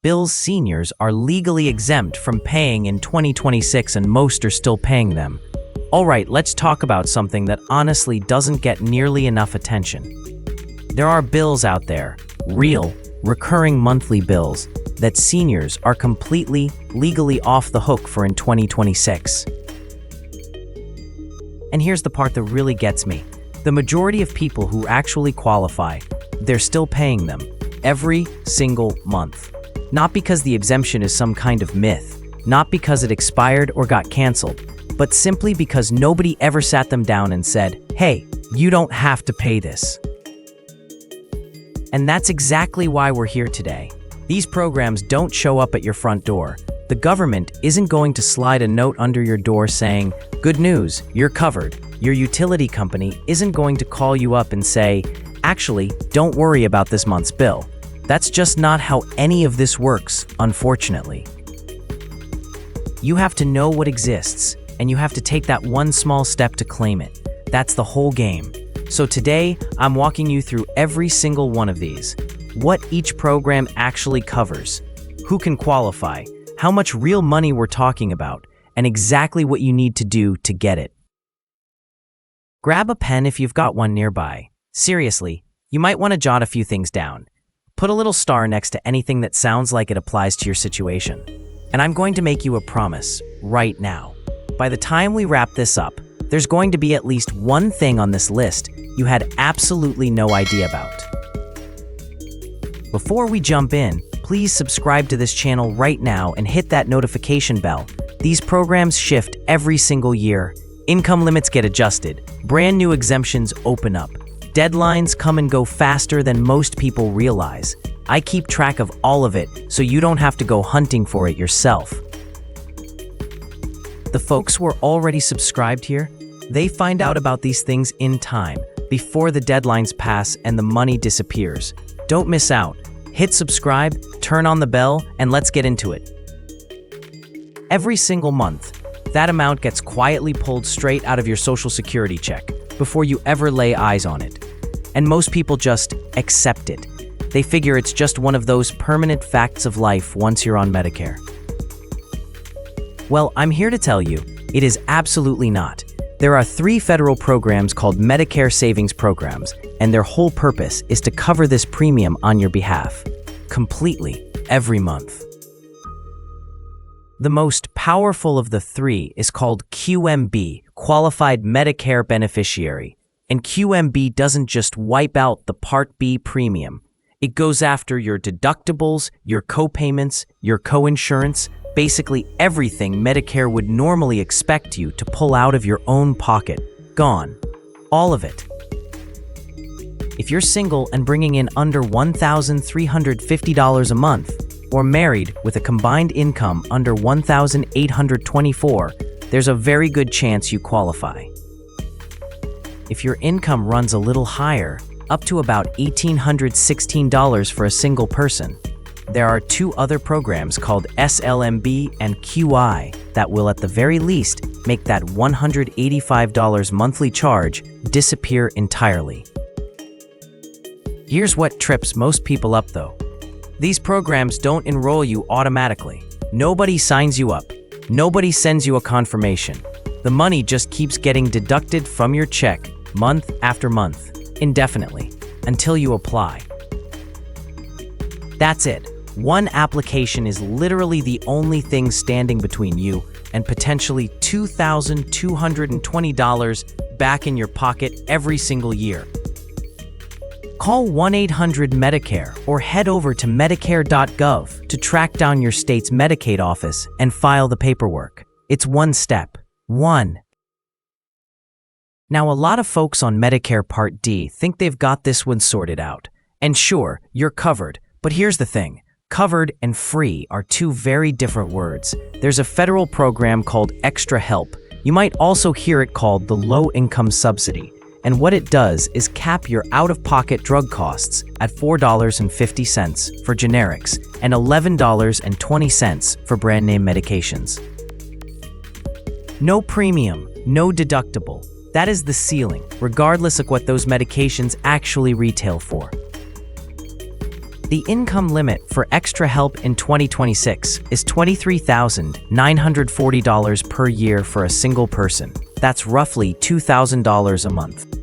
bills seniors are legally exempt from paying in 2026 and most are still paying them. Alright, let's talk about something that honestly doesn't get nearly enough attention. There are bills out there, real, recurring monthly bills, that seniors are completely, legally off the hook for in 2026. And here's the part that really gets me. The majority of people who actually qualify, they're still paying them every single month. Not because the exemption is some kind of myth, not because it expired or got canceled, but simply because nobody ever sat them down and said, hey, you don't have to pay this. And that's exactly why we're here today. These programs don't show up at your front door. The government isn't going to slide a note under your door saying, good news, you're covered. Your utility company isn't going to call you up and say, actually, don't worry about this month's bill. That's just not how any of this works, unfortunately. You have to know what exists, and you have to take that one small step to claim it. That's the whole game. So today, I'm walking you through every single one of these. What each program actually covers, who can qualify, how much real money we're talking about, and exactly what you need to do to get it. Grab a pen if you've got one nearby. Seriously, you might want to jot a few things down. Put a little star next to anything that sounds like it applies to your situation. And I'm going to make you a promise right now. By the time we wrap this up, there's going to be at least one thing on this list you had absolutely no idea about. Before we jump in, please subscribe to this channel right now and hit that notification bell. These programs shift every single year. Income limits get adjusted. Brand new exemptions open up. Deadlines come and go faster than most people realize. I keep track of all of it so you don't have to go hunting for it yourself. The folks who are already subscribed here, they find out about these things in time, before the deadlines pass and the money disappears. Don't miss out. Hit subscribe, turn on the bell, and let's get into it. Every single month, that amount gets quietly pulled straight out of your Social Security check before you ever lay eyes on it. And most people just accept it. They figure it's just one of those permanent facts of life once you're on Medicare. Well, I'm here to tell you, it is absolutely not. There are 3 federal programs called Medicare Savings Programs, and their whole purpose is to cover this premium on your behalf, completely, every month. The most powerful of the 3 is called QMB, Qualified Medicare Beneficiary. And QMB doesn't just wipe out the Part B premium. It goes after your deductibles, your co-payments, your co-insurance, basically everything Medicare would normally expect you to pull out of your own pocket. Gone. All of it. If you're single and bringing in under $1,350 a month, or married with a combined income under $1,824, there's a very good chance you qualify. If your income runs a little higher, up to about $1,816 for a single person, there are 2 other programs called SLMB and QI that will at the very least make that $185 monthly charge disappear entirely. Here's what trips most people up though. These programs don't enroll you automatically. Nobody signs you up. Nobody sends you a confirmation. The money just keeps getting deducted from your check month after month, indefinitely, until you apply. That's it. One application is literally the only thing standing between you and potentially $2,220 back in your pocket every single year. Call 1-800-MEDICARE or head over to medicare.gov to track down your state's Medicaid office and file the paperwork. It's one step. One. Now, a lot of folks on Medicare Part D think they've got this one sorted out. And sure, you're covered, but here's the thing. Covered and free are 2 very different words. There's a federal program called Extra Help. You might also hear it called the Low-Income Subsidy. And what it does is cap your out-of-pocket drug costs at $4.50 for generics and $11.20 for brand-name medications. No premium, no deductible. That is the ceiling, regardless of what those medications actually retail for. The income limit for extra help in 2026 is $23,940 per year for a single person. That's roughly $2,000 a month.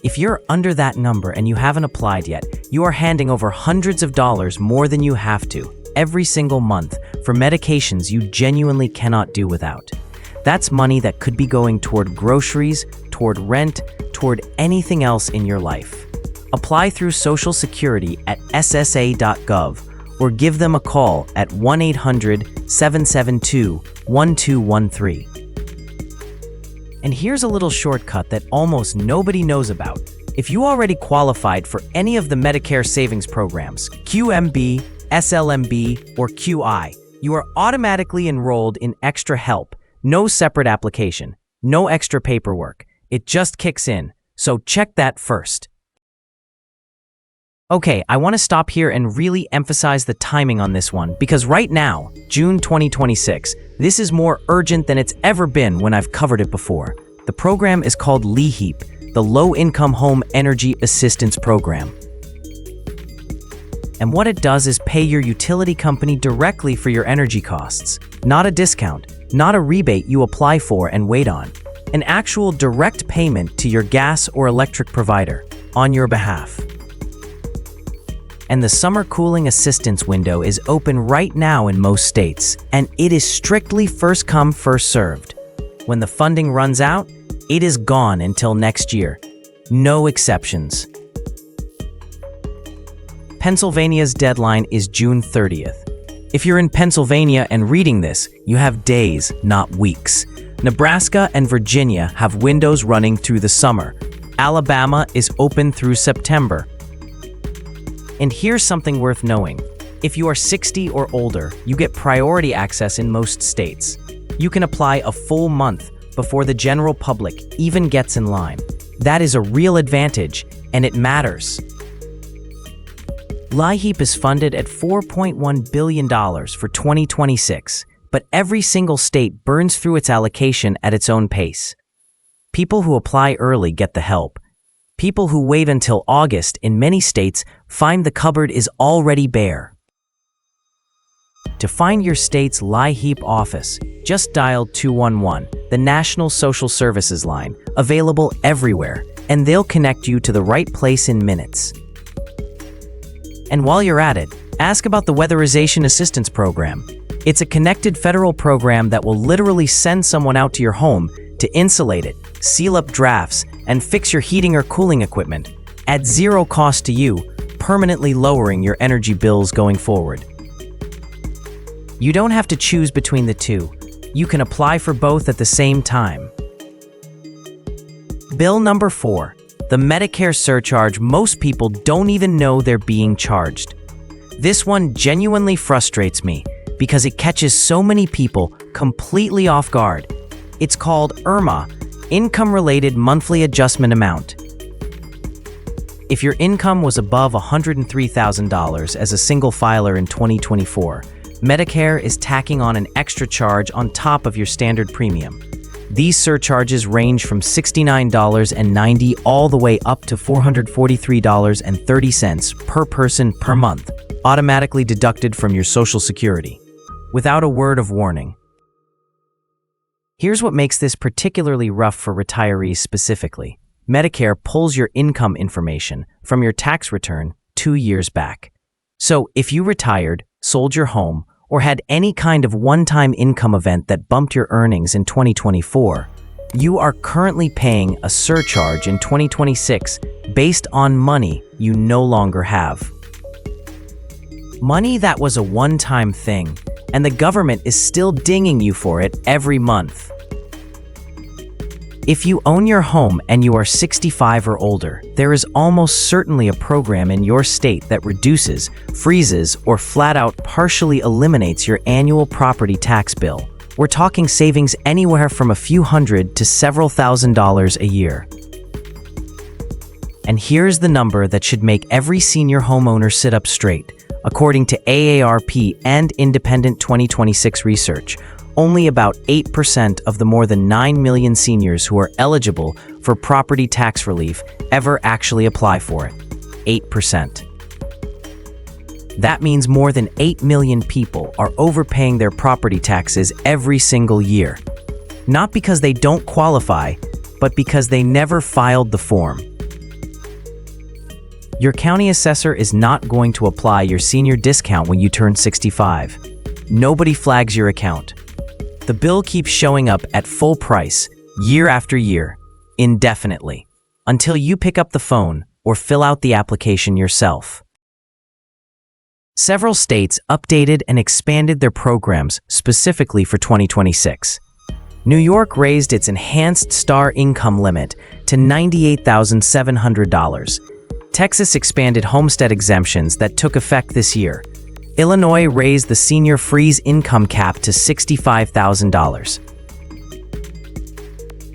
If you're under that number and you haven't applied yet, you are handing over hundreds of dollars more than you have to every single month for medications you genuinely cannot do without. That's money that could be going toward groceries, toward rent, toward anything else in your life. Apply through Social Security at ssa.gov or give them a call at 1-800-772-1213. And here's a little shortcut that almost nobody knows about. If you already qualified for any of the Medicare savings programs, QMB, SLMB, or QI, you are automatically enrolled in Extra Help. No separate application, no extra paperwork. It just kicks in, so check that first. Okay, I want to stop here and really emphasize the timing on this one, because right now, June 2026, this is more urgent than it's ever been when I've covered it before. The program is called LIHEAP, the Low Income Home Energy Assistance Program. And what it does is pay your utility company directly for your energy costs. Not a discount, not a rebate you apply for and wait on. An actual direct payment to your gas or electric provider on your behalf. And the summer cooling assistance window is open right now in most states, and it is strictly first come, first served. When the funding runs out, it is gone until next year. No exceptions. Pennsylvania's deadline is June 30th. If you're in Pennsylvania and reading this, you have days, not weeks. Nebraska and Virginia have windows running through the summer. Alabama is open through September. And here's something worth knowing. If you are 60 or older, you get priority access in most states. You can apply a full month before the general public even gets in line. That is a real advantage, and it matters. LIHEAP is funded at $4.1 billion for 2026, but every single state burns through its allocation at its own pace. People who apply early get the help. People who wait until August in many states find the cupboard is already bare. To find your state's LIHEAP office, just dial 211, the National Social Services line, available everywhere, and they'll connect you to the right place in minutes. And while you're at it, ask about the Weatherization Assistance Program. It's a connected federal program that will literally send someone out to your home to insulate it, seal up drafts, and fix your heating or cooling equipment at zero cost to you, permanently lowering your energy bills going forward. You don't have to choose between the two. You can apply for both at the same time. Bill number 4, the Medicare surcharge most people don't even know they're being charged. This one genuinely frustrates me because it catches so many people completely off guard. It's called IRMAA, Income-Related Monthly Adjustment Amount. If your income was above $103,000 as a single filer in 2024, Medicare is tacking on an extra charge on top of your standard premium. These surcharges range from $69.90 all the way up to $443.30 per person per month, automatically deducted from your Social Security, without a word of warning. Here's what makes this particularly rough for retirees specifically. Medicare pulls your income information from your tax return 2 years back. So if you retired, sold your home, or had any kind of one-time income event that bumped your earnings in 2024, you are currently paying a surcharge in 2026 based on money you no longer have. Money that was a one-time thing, and the government is still dinging you for it every month. If you own your home and you are 65 or older, there is almost certainly a program in your state that reduces, freezes, or flat out partially eliminates your annual property tax bill. We're talking savings anywhere from a few hundred to several $1,000s a year. And here's the number that should make every senior homeowner sit up straight. According to AARP and independent 2026 research, only about 8% of the more than 9 million seniors who are eligible for property tax relief ever actually apply for it. 8%. That means more than 8 million people are overpaying their property taxes every single year. Not because they don't qualify, but because they never filed the form. Your county assessor is not going to apply your senior discount when you turn 65. Nobody flags your account. The bill keeps showing up at full price, year after year, indefinitely, until you pick up the phone or fill out the application yourself. Several states updated and expanded their programs specifically for 2026. New York raised its enhanced star income limit to $98,700. Texas expanded homestead exemptions that took effect this year. Illinois raised the senior freeze income cap to $65,000.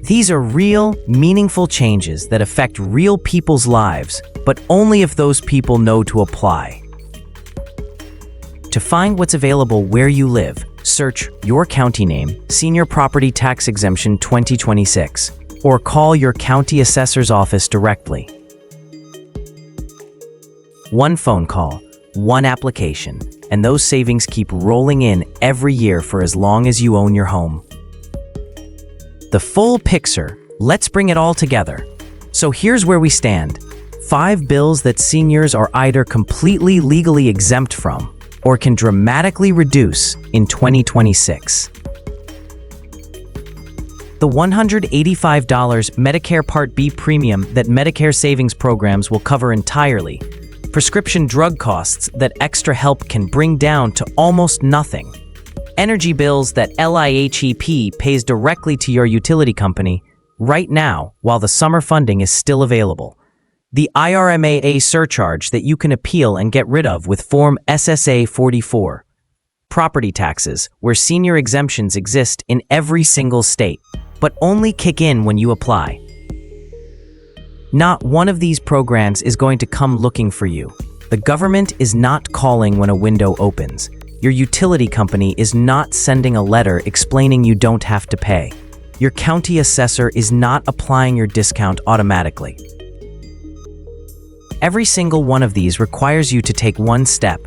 These are real, meaningful changes that affect real people's lives, but only if those people know to apply. To find what's available where you live, search your county name, Senior Property Tax Exemption 2026, or call your county assessor's office directly. One phone call, one application, and those savings keep rolling in every year for as long as you own your home. The full picture, let's bring it all together. So here's where we stand. 5 bills that seniors are either completely legally exempt from or can dramatically reduce in 2026. The $185 Medicare Part B premium that Medicare savings programs will cover entirely. Prescription drug costs that extra help can bring down to almost nothing. Energy bills that LIHEAP pays directly to your utility company right now while the summer funding is still available. The IRMAA surcharge that you can appeal and get rid of with Form SSA 44. Property taxes, where senior exemptions exist in every single state, but only kick in when you apply. Not one of these programs is going to come looking for you. The government is not calling when a window opens. Your utility company is not sending a letter explaining you don't have to pay. Your county assessor is not applying your discount automatically. Every single one of these requires you to take one step,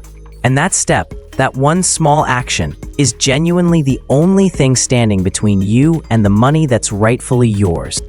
and that step, that one small action, is genuinely the only thing standing between you and the money that's rightfully yours.